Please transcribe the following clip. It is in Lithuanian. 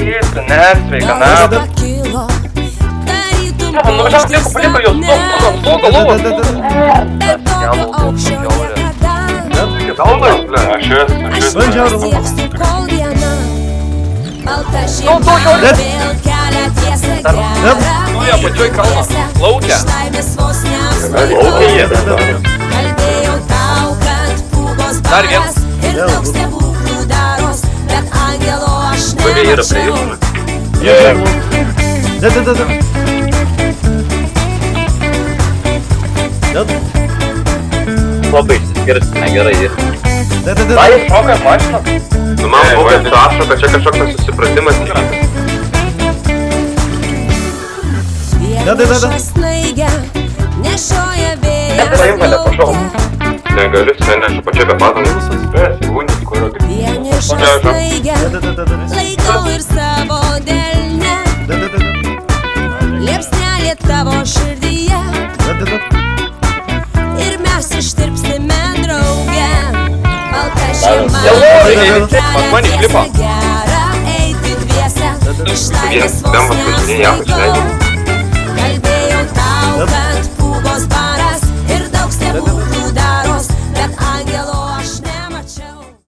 Krypti, nesveika, ne. Nuvažiavam tiek, paliko jos stogo lovos. Kalbas, ble, aš esu. Nu, jie pačioj kalną. Laukia. Laukia jie. Dar vienas. Kurie yra prie jūsų? Labai išsiskirsime gerai. Tai šoka mašina? Nu, man buvo, kad rašo, kad čia kažkoks susipratimas įvykas. Nepaimkite, pašau. Negaliu, nešu pačią be patamą. Sekundį, kurio Laikau ir savo delne, liepsnelė tavo širdyje, ir mes ištirpsime drauge. Balta žiema, kelią gera, eiti dviese, išlaidęs vos nesvaigau. Kalbėjau tau, kad pūgos baras ir daug stebuklų daros, bet angelo